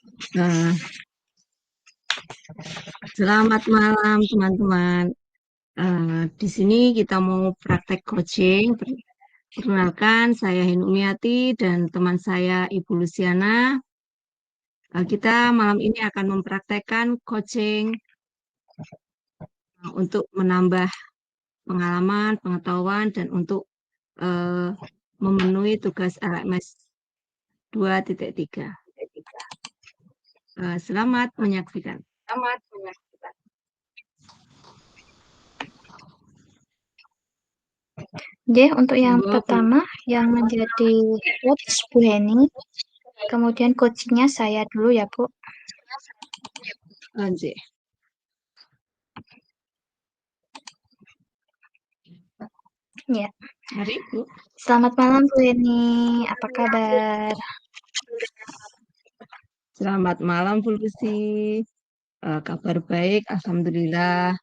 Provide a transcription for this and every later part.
Nah, selamat malam teman-teman. Di sini kita mau praktek coaching. Perkenalkan, saya Hinumiati dan teman saya Ibu Luciana. Kita malam ini akan mempraktekkan coaching untuk menambah pengalaman, pengetahuan, dan untuk eh, memenuhi tugas LMS 2.3. Selamat menyaksikan. Jadi untuk yang Monggo, pertama yang menjadi coach Bu Heni, kemudian coachingnya saya dulu ya Bu. lanjut. Ya, Mari, Bu. selamat malam Bu Heni, apa kabar? Selamat malam, Bu Lucy. Kabar baik, Alhamdulillah.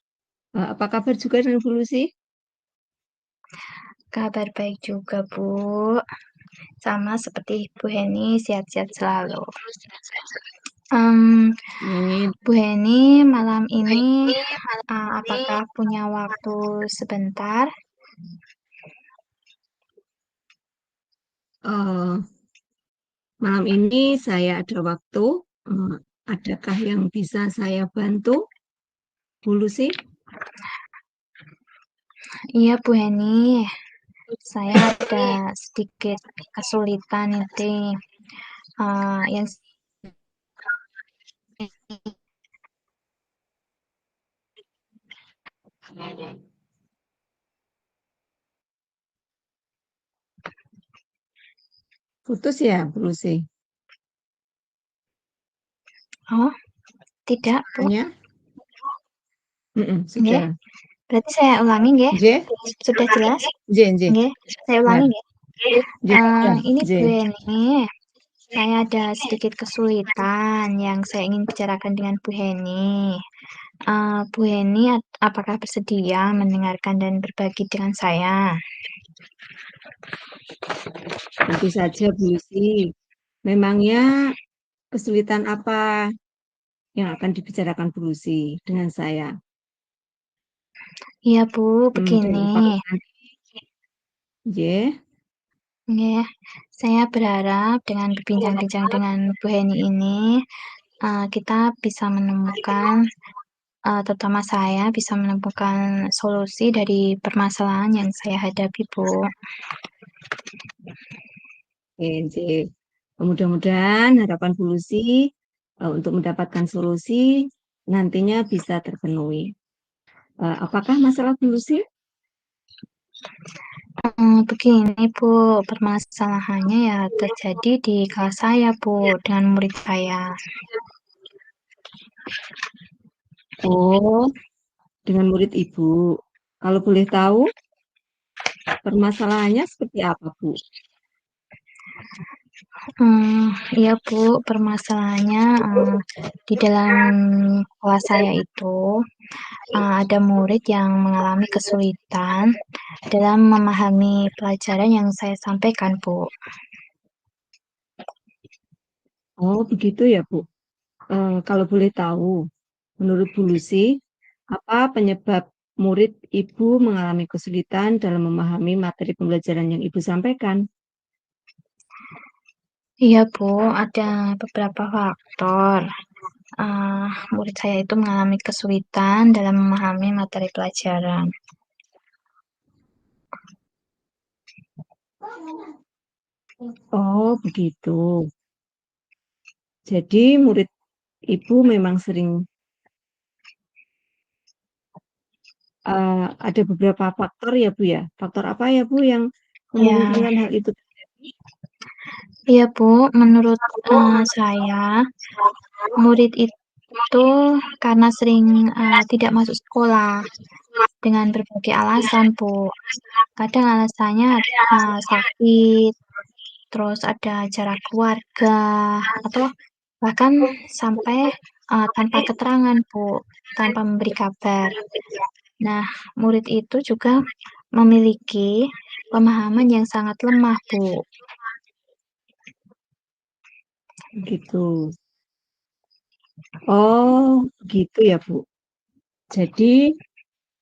Apa kabar juga dengan Bu Lucy? Kabar baik juga Bu, sama seperti Bu Heni, sehat-sehat selalu. Amin. Bu Heni malam ini apakah punya waktu sebentar? Eh, Malam ini saya ada waktu. Adakah yang bisa saya bantu, Bu Lucy? Iya Bu Heni, saya ada sedikit kesulitan itu yang Putus ya, Bu Lucy? oh tidak Bu, Hanya? nggih. Sudah. Berarti saya ulangi nggih. J? Sudah jelas? J, J. Nggih, saya Ya, ulangi nggih. J. Ya, Ini J. Bu Heni, saya ada sedikit kesulitan yang saya ingin bicarakan dengan Bu Heni. Bu Heni, apakah bersedia mendengarkan dan berbagi dengan saya? Tentu saja, Bu Lucy. Memangnya kesulitan apa yang akan dibicarakan Bu Lucy dengan saya? Iya Bu, Dengan begini. Pak J. Nggih, saya berharap dengan berbincang-bincang dengan Bu Heni ini, kita bisa menemukan terutama saya bisa menemukan solusi dari permasalahan yang saya hadapi, Bu. J. Mudah-mudahan harapan Bu Lucy untuk mendapatkan solusi nantinya bisa terpenuhi. Apakah masalah Bu Lucy? Begini, Bu, permasalahannya ya terjadi di kelas saya, Bu, dengan murid saya. Oh, dengan murid Ibu. Kalau boleh tahu, permasalahannya seperti apa, Bu? Iya, Bu, permasalahannya di dalam kelas saya itu ada murid yang mengalami kesulitan dalam memahami pelajaran yang saya sampaikan, Bu. Oh, begitu ya, Bu. Kalau boleh tahu, menurut Bu Lucy, apa penyebab murid Ibu mengalami kesulitan dalam memahami materi pembelajaran yang Ibu sampaikan? Iya, Bu, ada beberapa faktor. Murid saya itu mengalami kesulitan dalam memahami materi pelajaran. Oh, begitu. Jadi murid Ibu memang sering ada beberapa faktor ya, Bu ya. Faktor apa ya, Bu, yang Ya, memungkinkan hal itu terjadi? iya, Bu, menurut saya, murid itu karena sering tidak masuk sekolah dengan berbagai alasan, Bu. Kadang alasannya sakit, terus ada jarak keluarga, atau bahkan sampai tanpa keterangan, Bu, tanpa memberi kabar. Nah, murid itu juga memiliki pemahaman yang sangat lemah, Bu. Begitu. Oh, gitu ya, Bu. Jadi,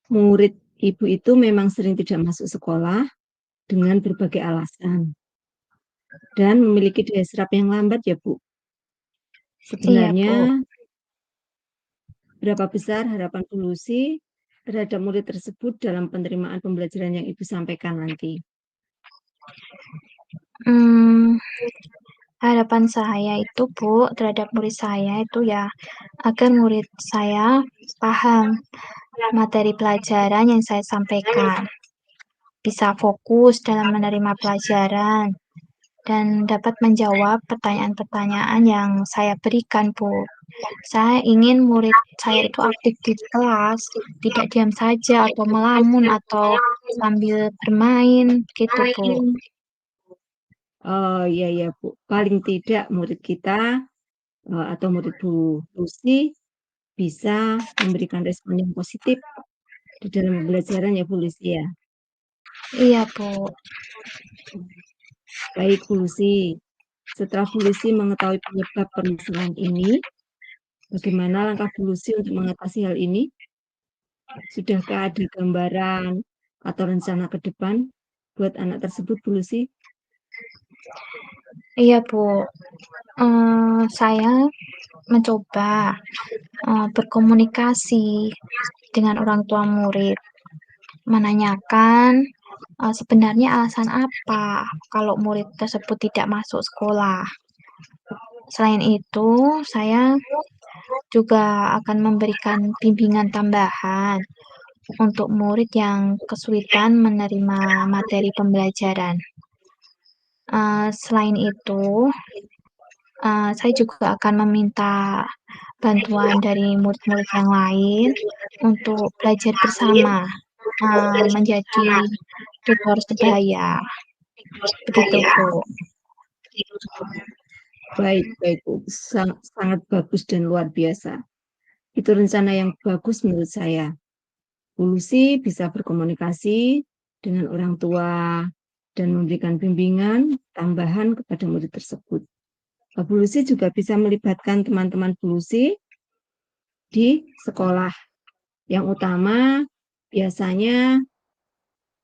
murid Ibu itu memang sering tidak masuk sekolah dengan berbagai alasan dan memiliki daya serap yang lambat ya, Bu. Iya, Sebenarnya Bu. berapa besar harapan Bu Lucy terhadap murid tersebut dalam penerimaan pembelajaran yang Ibu sampaikan nanti? Mmm, harapan saya itu, Bu, terhadap murid saya itu ya, agar murid saya paham materi pelajaran yang saya sampaikan, bisa fokus dalam menerima pelajaran, dan dapat menjawab pertanyaan-pertanyaan yang saya berikan, Bu. Saya ingin murid saya itu aktif di kelas, tidak diam saja atau melamun atau sambil bermain, gitu, Bu. Oh, iya ya, Bu. Paling tidak murid kita, atau murid Bu Lucy bisa memberikan respon yang positif di dalam pembelajaran ya, Bu Lucy ya? Iya, Bu. Baik Bu Lucy, setelah Bu Lucy mengetahui penyebab permasalahan ini, bagaimana langkah Bu Lucy untuk mengatasi hal ini? Sudahkah ada gambaran atau rencana ke depan buat anak tersebut, Bu Lucy? Iya, Bu. Saya mencoba, berkomunikasi dengan orang tua murid, menanyakan, sebenarnya alasan apa kalau murid tersebut tidak masuk sekolah. Selain itu, saya juga akan memberikan bimbingan tambahan untuk murid yang kesulitan menerima materi pembelajaran. Selain itu, saya juga akan meminta bantuan dari murid-murid yang lain untuk belajar bersama, menjadi tutor sebaya, begitu, Bu. Baik baik, Bu, sangat bagus dan luar biasa. Itu rencana yang bagus menurut saya. Bu Lucy bisa berkomunikasi dengan orang tua dan memberikan bimbingan tambahan kepada murid tersebut. Bu Lucy juga bisa melibatkan teman-teman Bu Lucy di sekolah. Yang utama biasanya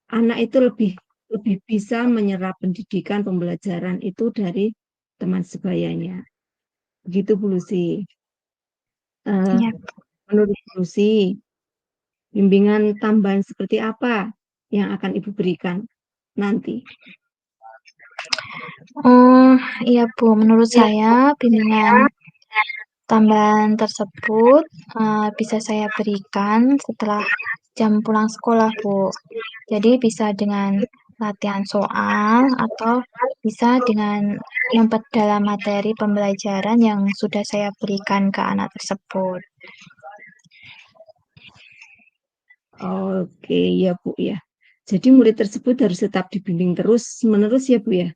anak itu lebih lebih bisa menyerap pendidikan pembelajaran itu dari teman sebayanya. Begitu Bu Lucy. Eee, Iya. menurut Bu Lucy, bimbingan tambahan seperti apa yang akan Ibu berikan nanti? Oh, iya, Bu, menurut saya bimbingan tambahan tersebut, bisa saya berikan setelah jam pulang sekolah, Bu. Jadi bisa dengan latihan soal atau bisa dengan memperdalam materi pembelajaran yang sudah saya berikan ke anak tersebut. Oke, ya Bu ya. Jadi murid tersebut harus tetap dibimbing terus-menerus ya Bu ya?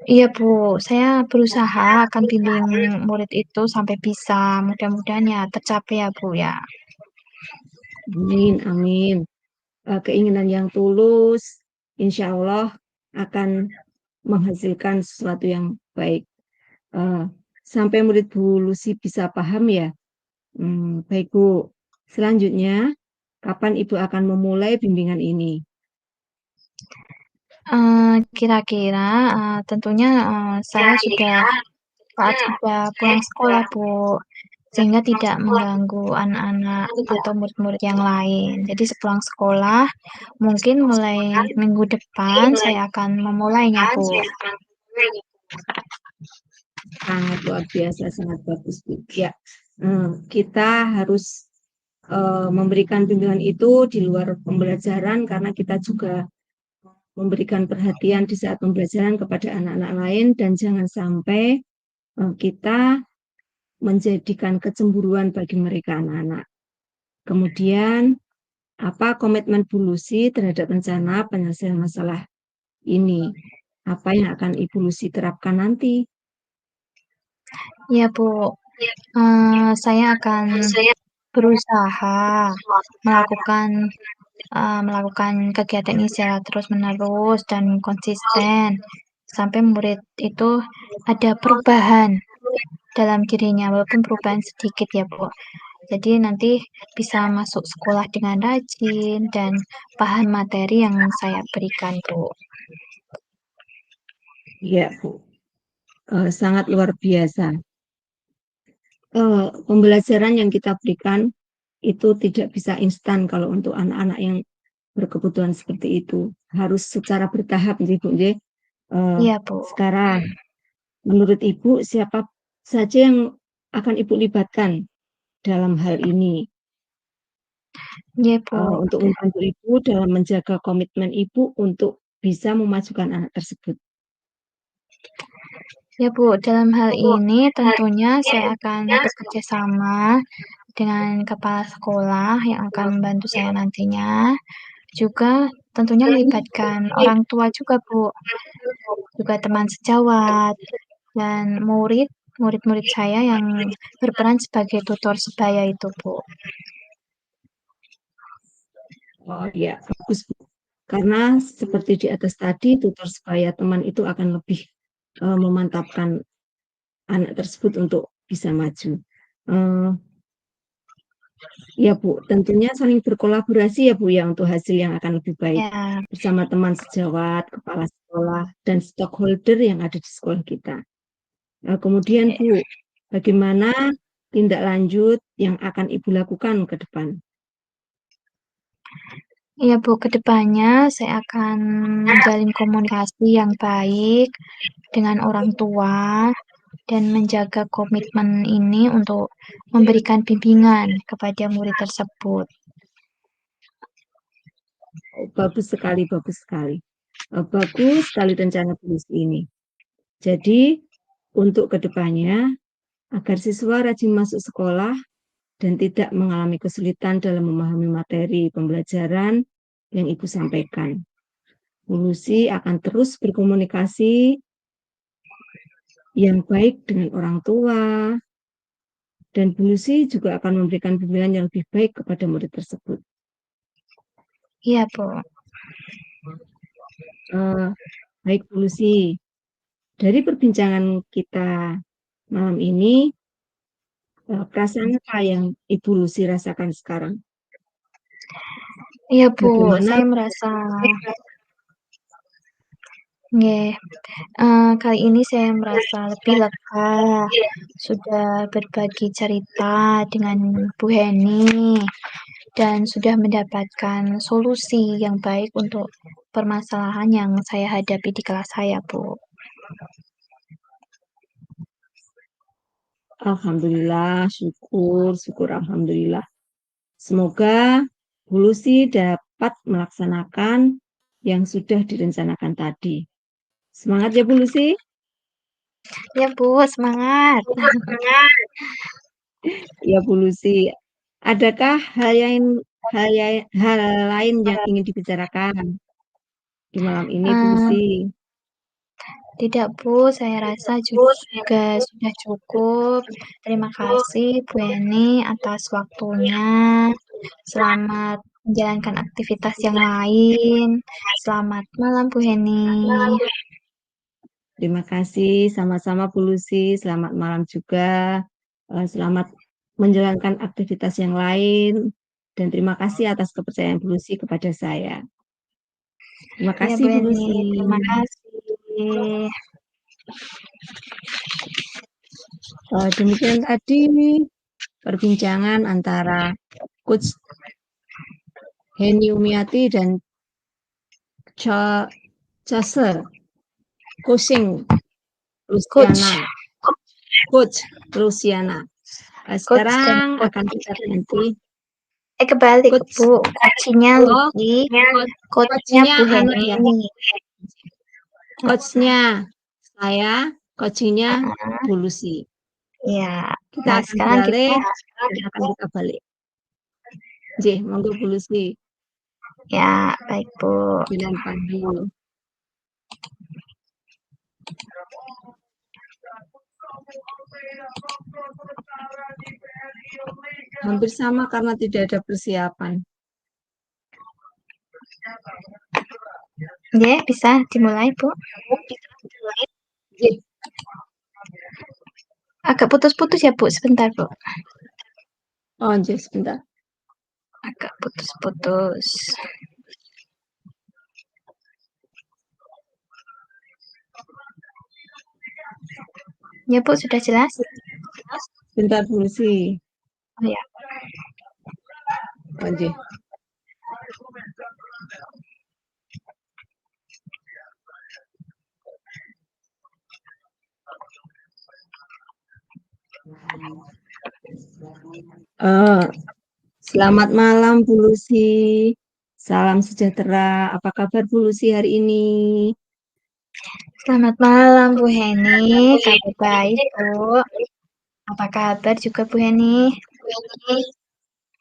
Iya, Bu, saya berusaha akan bimbing murid itu sampai bisa. Mudah-mudahan ya tercapai ya, Bu, ya. Amin amin. Keinginan yang tulus, insya Allah akan menghasilkan sesuatu yang baik. Eee, sampai murid Bu Lucy bisa paham ya? Baik Bu. Selanjutnya, kapan Ibu akan memulai bimbingan ini? Kira-kira, tentunya, saya sudah pulang sekolah, Bu, sehingga tidak mengganggu anak-anak atau murid-murid yang lain. Jadi sepulang sekolah, mungkin mulai minggu depan saya akan memulainya, Bu. Sangat luar biasa, sangat bagus Bu. Ya, kita harus, memberikan bimbingan itu di luar pembelajaran karena kita juga memberikan perhatian di saat pembelajaran kepada anak-anak lain dan jangan sampai, kita menjadikan kecemburuan bagi mereka anak-anak. Kemudian, apa komitmen Bu Lucy terhadap rencana penyelesaian masalah ini? Apa yang akan Ibu Lucy terapkan nanti? Iya, Bu, saya akan berusaha melakukan melakukan kegiatan ini secara terus-menerus dan konsisten sampai murid itu ada perubahan. dalam dirinya, walaupun perubahan sedikit ya, Bu. Jadi nanti bisa masuk sekolah dengan rajin dan paham materi yang saya berikan, Bu. Iya, Bu. Sangat luar biasa. Pembelajaran yang kita berikan itu tidak bisa instan kalau untuk anak-anak yang berkebutuhan seperti itu. Harus secara bertahap, nih, Bu. Iya, Bu. Sekarang, menurut Ibu, siapa saja yang akan Ibu libatkan dalam hal ini Iya, Bu. untuk membantu Ibu dalam menjaga komitmen Ibu untuk bisa memajukan anak tersebut? Ya, Bu, dalam hal ini tentunya saya akan bekerja sama dengan kepala sekolah yang akan membantu saya nantinya. Juga tentunya melibatkan orang tua juga, Bu. Juga teman sejawat dan murid-murid saya yang berperan sebagai tutor sebaya itu, Bu. Oh ya, bagus, Bu. Karena seperti di atas tadi, tutor sebaya teman itu akan lebih memantapkan anak tersebut untuk bisa maju. Uh, Ya Bu, tentunya saling berkolaborasi ya Bu ya untuk hasil yang akan lebih baik Ya, bersama teman sejawat, kepala sekolah, dan stakeholder yang ada di sekolah kita. Kemudian Bu, bagaimana tindak lanjut yang akan Ibu lakukan ke depan? iya, Bu, ke depannya saya akan menjalin komunikasi yang baik dengan orang tua dan menjaga komitmen ini untuk memberikan bimbingan kepada murid tersebut. Oh, bagus sekali, bagus sekali. Bagus sekali rencana tulis ini. Jadi, untuk kedepannya, agar siswa rajin masuk sekolah dan tidak mengalami kesulitan dalam memahami materi pembelajaran yang Ibu sampaikan. Bu Lucy akan terus berkomunikasi yang baik dengan orang tua, dan Bu Lucy juga akan memberikan bimbingan yang lebih baik kepada murid tersebut. Iya, Bu. Baik Bu Lucy, dari perbincangan kita malam ini, perasaan apa yang Ibu Lucy rasakan sekarang? Iya, Bu, Bagaimana? saya merasa nggih, kali ini saya merasa lebih lega, sudah berbagi cerita dengan Bu Heni, dan sudah mendapatkan solusi yang baik untuk permasalahan yang saya hadapi di kelas saya, Bu. Alhamdulillah, syukur, syukur, alhamdulillah. Semoga Bu Lucy dapat melaksanakan yang sudah direncanakan tadi. Semangat ya Bu Lucy. Ya, Bu, semangat. Ya Bu Lucy. Adakah hal lain yang ingin dibicarakan di malam ini Bu Eee, Lucy? Tidak, Bu, saya rasa juga sudah cukup. Terima kasih Bu Heni atas waktunya. Selamat menjalankan aktivitas yang lain. Selamat malam, Bu Heni. Terima kasih, sama-sama Bu Lucy. Selamat malam juga. Selamat menjalankan aktivitas yang lain. Dan terima kasih atas kepercayaan Bu Lucy kepada saya. Terima Ya, kasih Bu Bu Heni, Lucy. terima kasih. Demikian tadi perbincangan antara Coach Heni Umiati dan Chase Coaching Coach, Luciana. Coach Luciana. coach dan Sekarang coach. akan kita ganti Kebalik, Coach. Bu. Coachnya Oh, Lutfi, coachnya coachnya Bu anak Heni. ya. Coachnya saya, coachingnya Bu Lucy. Ya, Kita nah akan sekarang kita, beralih dan akan kita balik. J, monggo Bu Lucy. ya baik Bu. Bilang panggil. Hampir sama karena tidak ada persiapan. Ya, bisa dimulai Bu. J, Agak putus-putus ya, Bu, sebentar, Bu. Oh, Jess, sebentar. Agak putus-putus. Ya, Bu, sudah jelas? Sebentar dulu sih. Oh ya. Oh, Jess. Eh, Selamat malam, Bu Lucy. Salam sejahtera. Apa kabar Bu Lucy hari ini? Selamat malam, Bu Heni. Kabar baik, Bu. Apa kabar juga, Bu Heni?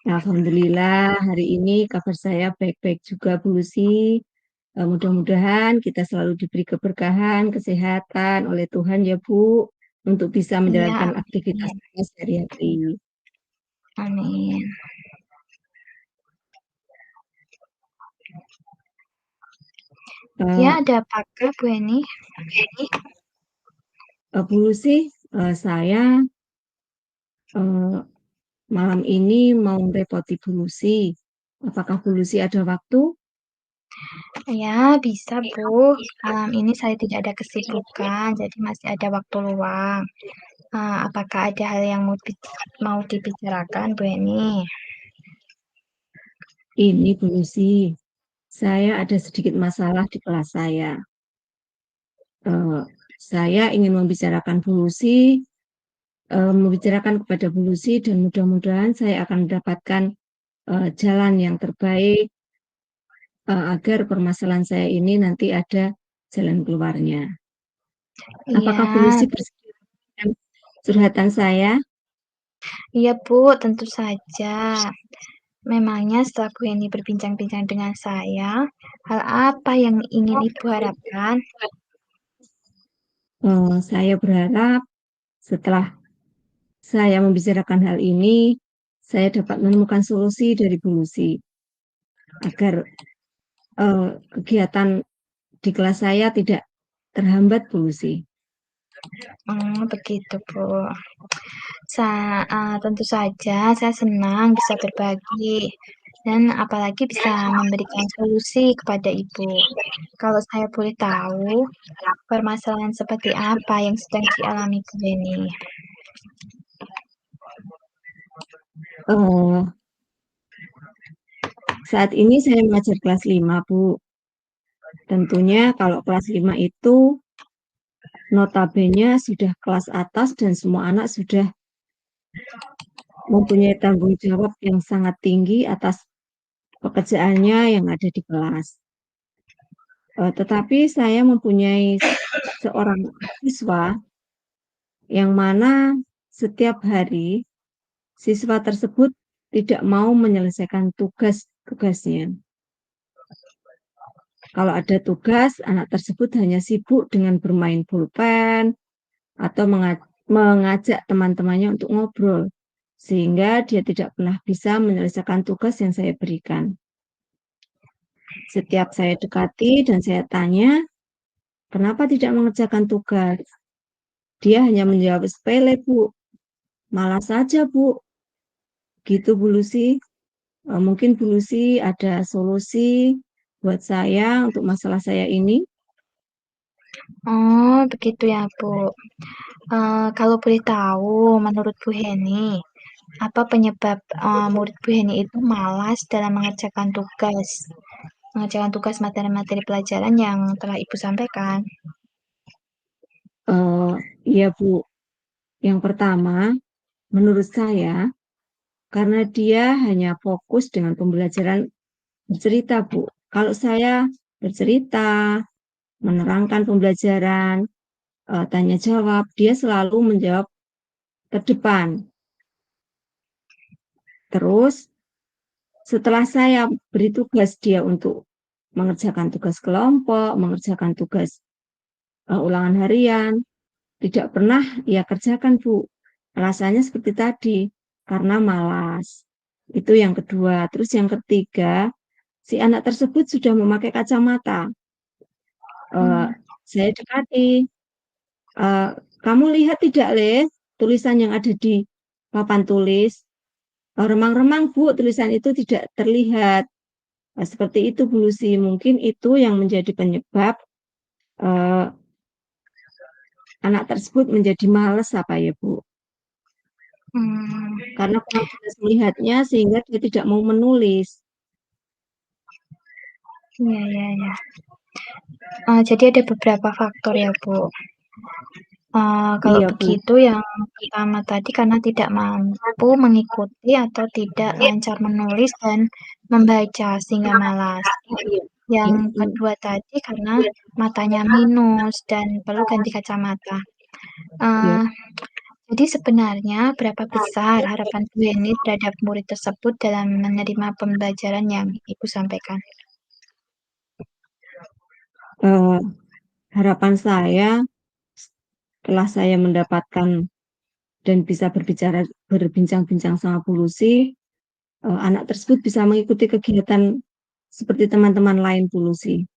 Alhamdulillah, hari ini kabar saya baik-baik juga, Bu Lucy. Mudah-mudahan kita selalu diberi keberkahan, kesehatan oleh Tuhan ya, Bu, untuk bisa Iya, menjalankan aktivitas amin. kita sehari-hari. Amin. Ya, Eh, ada apakah, Bu Heni? Bu Lucy, saya eh, malam ini mau repoti Bu Lucy. Apakah Bu Lucy ada waktu? Ya, bisa, Bu. Malam ini saya tidak ada kesibukan, jadi masih ada waktu luang. Apakah ada hal yang mau dibicarakan, Bu Heni? Ini Bu Lucy, saya ada sedikit masalah di kelas saya. Eh, saya ingin membicarakan Bu Lucy, membicarakan kepada Bu Lucy dan mudah-mudahan saya akan mendapatkan jalan yang terbaik agar permasalahan saya ini nanti ada jalan keluarnya. Apakah Bu Iya, Lucy bersedia dengan curhatan saya? iya, Bu, tentu saja. Memangnya setelah Bu Heni berbincang-bincang dengan saya, hal apa yang ingin Ibu harapkan? Saya berharap setelah saya membicarakan hal ini, saya dapat menemukan solusi dari Bu Lucy agar kegiatan di kelas saya tidak terhambat, Bu Lucy. Begitu, Bu. Tentu saja saya senang bisa berbagi dan apalagi bisa memberikan solusi kepada Ibu. Kalau saya boleh tahu, permasalahan seperti apa yang sedang dialami Bu Heni? Eh, Saat ini saya mengajar kelas 5, Bu. Tentunya kalau kelas 5 itu notabene sudah kelas atas dan semua anak sudah mempunyai tanggung jawab yang sangat tinggi atas pekerjaannya yang ada di kelas. Tetapi saya mempunyai seorang siswa yang mana setiap hari siswa tersebut tidak mau menyelesaikan tugas-tugasnya. Kalau ada tugas, anak tersebut hanya sibuk dengan bermain pulpen atau mengajak teman-temannya untuk ngobrol, sehingga dia tidak pernah bisa menyelesaikan tugas yang saya berikan. Setiap saya dekati dan saya tanya, kenapa tidak mengerjakan tugas? Dia hanya menjawab sepele, Bu. Malas saja, Bu. Gitu, Bu Lucy. Mungkin Bu Lucy ada solusi buat saya untuk masalah saya ini. Oh, begitu ya, Bu. Kalau boleh tahu, menurut Bu Heni, apa penyebab murid Bu Heni itu malas dalam mengerjakan tugas materi-materi pelajaran yang telah Ibu sampaikan? Eh, iya, Bu. Yang pertama, menurut saya, karena dia hanya fokus dengan pembelajaran bercerita, Bu. Kalau saya bercerita, menerangkan pembelajaran, tanya jawab, dia selalu menjawab ke depan. Terus, setelah saya beri tugas dia untuk mengerjakan tugas kelompok, mengerjakan tugas ulangan harian, tidak pernah ia kerjakan, Bu. Alasannya seperti tadi, karena malas. Itu yang kedua. Terus yang ketiga, si anak tersebut sudah memakai kacamata. Eh, Hmm, saya dekati, eh, kamu lihat tidak, Le? tulisan yang ada di papan tulis remang-remang, Bu, tulisan itu tidak terlihat. Nah, seperti itu, Bu Lucy. Mungkin itu yang menjadi penyebab uh, anak tersebut menjadi males apa ya, Bu? Karena kurang jelas melihatnya sehingga dia tidak mau menulis. Iya. Jadi ada beberapa faktor ya, Bu. Kalau Iya, Bu. begitu yang pertama tadi karena tidak mampu mengikuti atau tidak lancar menulis dan membaca sehingga malas. Yang kedua tadi karena matanya minus dan perlu ganti kacamata. Iya. Jadi sebenarnya berapa besar harapan Bu Heni terhadap murid tersebut dalam menerima pembelajaran yang Ibu sampaikan? Harapan saya setelah saya mendapatkan dan bisa berbincang-bincang sama Bu Lucy, anak tersebut bisa mengikuti kegiatan seperti teman-teman lain Bu Lucy.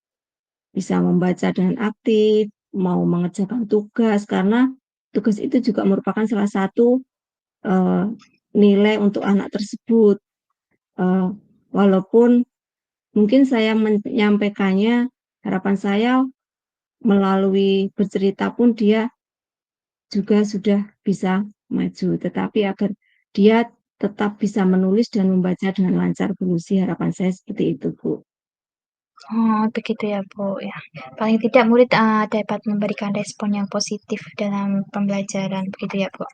Bisa membaca dengan aktif, mau mengerjakan tugas, karena tugas itu juga merupakan salah satu nilai untuk anak tersebut. Walaupun mungkin saya menyampaikannya, harapan saya melalui bercerita pun dia juga sudah bisa maju, tetapi agar dia tetap bisa menulis dan membaca dengan lancar, Bu Lucy, harapan saya seperti itu, Bu. Begitu ya, Bu, ya. Paling tidak murid, dapat memberikan respon yang positif dalam pembelajaran, begitu ya, Bu?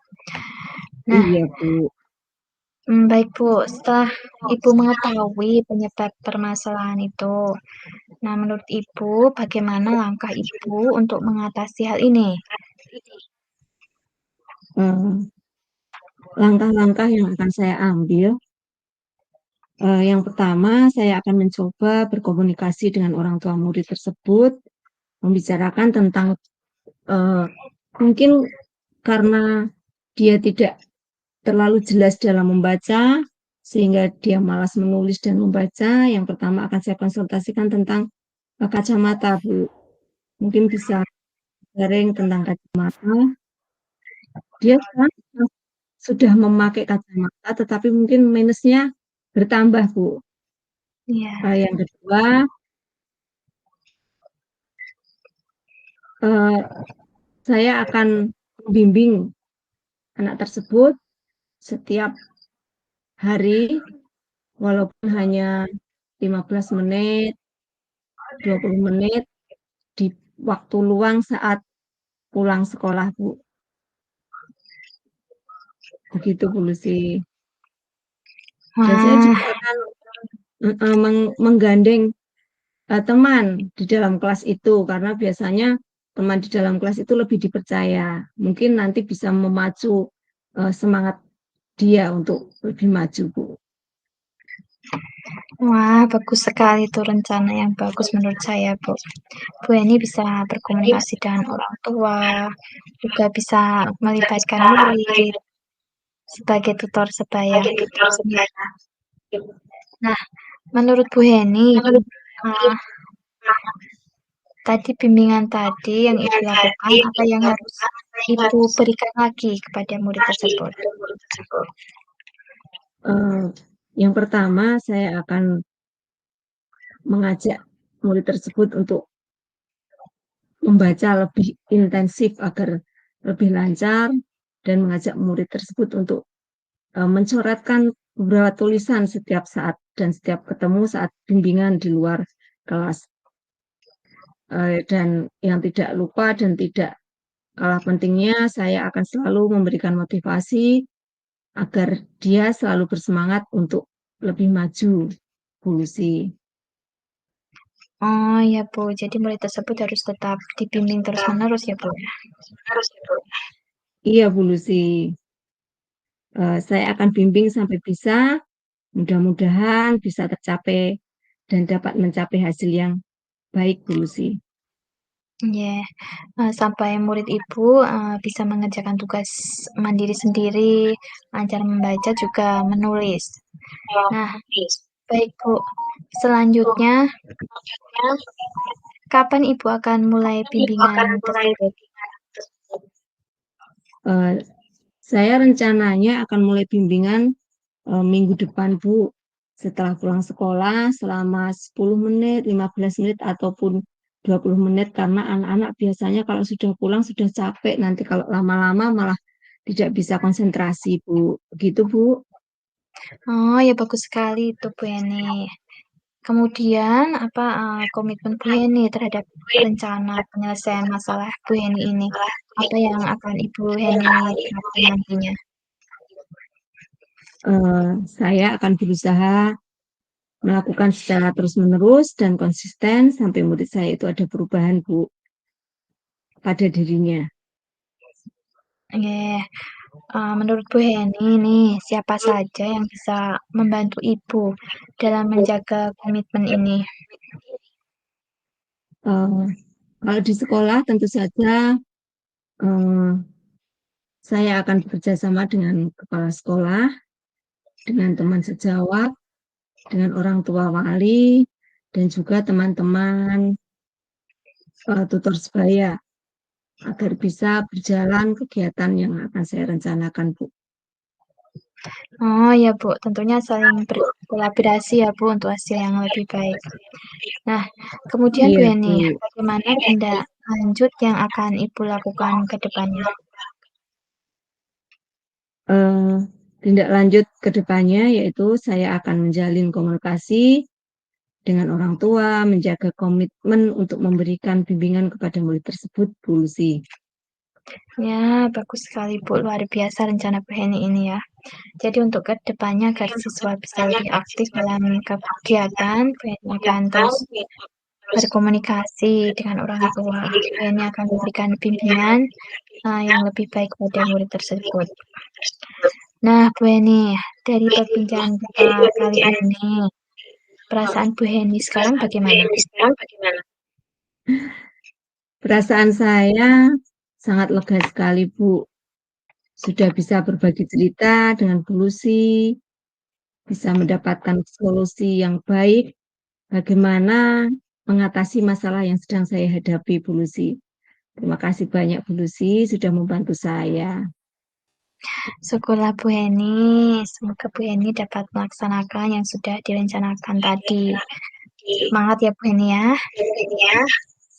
Nah, Iya, Bu. baik, Bu. Setelah Ibu mengetahui penyebab permasalahan itu, nah menurut Ibu bagaimana langkah Ibu untuk mengatasi hal ini? Langkah-langkah yang akan saya ambil, yang pertama saya akan mencoba berkomunikasi dengan orang tua murid tersebut, membicarakan tentang mungkin karena dia tidak terlalu jelas dalam membaca, sehingga dia malas menulis dan membaca. Yang pertama akan saya konsultasikan tentang kacamata, Bu. Mungkin bisa sharing tentang kacamata. Dia kan sudah memakai kacamata, tetapi mungkin minusnya bertambah, Bu. Iya. Yang kedua, saya akan membimbing anak tersebut setiap hari, walaupun hanya 15 menit, 20 menit, di waktu luang saat pulang sekolah, Bu. Begitu, Bu Lucy. Dan saya juga akan menggandeng teman di dalam kelas itu, karena biasanya teman di dalam kelas itu lebih dipercaya. Mungkin nanti bisa memacu semangat dia untuk lebih maju, Bu. Wah, bagus sekali itu rencana yang bagus menurut saya, Bu. Bu Heni bisa berkomunikasi dengan orang tua, juga bisa melibatkan murid sebagai tutor sebaya. Nah, menurut Bu Heni, tadi bimbingan tadi yang Ibu lakukan, apa yang harus Ibu berikan lagi kepada murid tersebut? Yang pertama, saya akan mengajak murid tersebut untuk membaca lebih intensif agar lebih lancar, dan mengajak murid tersebut untuk mencoretkan beberapa tulisan setiap saat dan setiap ketemu saat bimbingan di luar kelas. Dan yang tidak lupa dan tidak kalah pentingnya, saya akan selalu memberikan motivasi agar dia selalu bersemangat untuk lebih maju, Bu Lucy. Oh ya, Bu. Jadi murid tersebut harus tetap dibimbing terus-menerus ya, Bu? Iya, Bu Lucy. Saya akan bimbing sampai bisa, mudah-mudahan bisa tercapai dan dapat mencapai hasil yang baik, Bu Lucy. Iya, sampai murid Ibu, bisa mengerjakan tugas mandiri sendiri, lancar membaca juga menulis. Nah, baik Bu, selanjutnya kapan Ibu akan mulai bimbingan tersebut? Saya rencananya akan mulai bimbingan minggu depan, Bu. Setelah pulang sekolah selama 10 menit, 15 menit, ataupun 20 menit. Karena anak-anak biasanya kalau sudah pulang sudah capek. Nanti kalau lama-lama malah tidak bisa konsentrasi, Bu. Begitu, Bu. Oh, ya bagus sekali itu Bu Heni. Kemudian apa komitmen Bu Heni terhadap rencana penyelesaian masalah Bu Heni ini? Apa yang akan Ibu Heni terapkan nantinya? Saya akan berusaha melakukan secara terus-menerus dan konsisten sampai murid saya itu ada perubahan, Bu, pada dirinya. Oke, menurut Bu Heni nih, siapa saja yang bisa membantu Ibu dalam menjaga komitmen ini? Eh, Kalau di sekolah tentu saja eh, saya akan bekerja sama dengan kepala sekolah, dengan teman sejawat, dengan orang tua wali, dan juga teman-teman tutor sebaya agar bisa berjalan kegiatan yang akan saya rencanakan, Bu. Oh ya Bu, tentunya saling berkolaborasi ya Bu untuk hasil yang lebih baik. Nah, kemudian Bu Iya, Heni, Bu. bagaimana tindak lanjut yang akan Ibu lakukan ke depannya? Eh, Tindak lanjut ke depannya yaitu saya akan menjalin komunikasi dengan orang tua, menjaga komitmen untuk memberikan bimbingan kepada murid tersebut, Bu Lucy. Ya, bagus sekali Bu, luar biasa rencana Bu Heni ini ya. Jadi untuk ke depannya agar siswa bisa lebih aktif dalam kegiatan, Bu Heni akan terus berkomunikasi dengan orang tua. Bu Heni akan memberikan bimbingan yang lebih baik pada murid tersebut. Nah, Bu Heni, dari perbincangan kita kali ini, perasaan Bu Heni sekarang bagaimana? Perasaan saya sangat lega sekali, Bu. Sudah bisa berbagi cerita dengan Bu Lucy, bisa mendapatkan solusi yang baik bagaimana mengatasi masalah yang sedang saya hadapi, Bu Lucy. Terima kasih banyak, Bu Lucy, sudah membantu saya. Syukurlah Bu Heni, semoga Bu Heni dapat melaksanakan yang sudah direncanakan tadi. Semangat ya Bu Heni ya.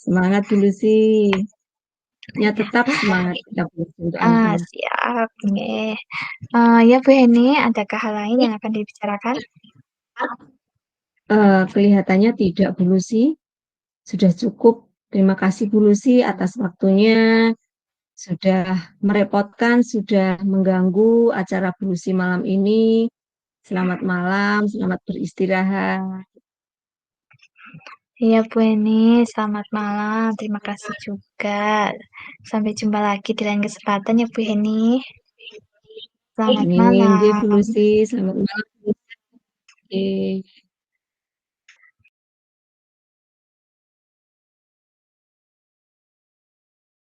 Semangat, Bu Lucy. Ya, tetap semangat kita, Bu Lucy, untuk anak-anak. Siap. Nggih. Ya Bu Heni, adakah hal lain yang akan dibicarakan? Kelihatannya tidak, Bu Lucy. Sudah cukup. Terima kasih, Bu Lucy, atas waktunya. Sudah merepotkan, sudah mengganggu acara Bu Lucy malam ini. Selamat malam, selamat beristirahat. Iya Bu Heni, selamat malam. Terima kasih juga. Sampai jumpa lagi di lain kesempatan ya Bu Heni. Selamat Nggih, Bu malam. Lucy, selamat malam, Bu Lucy.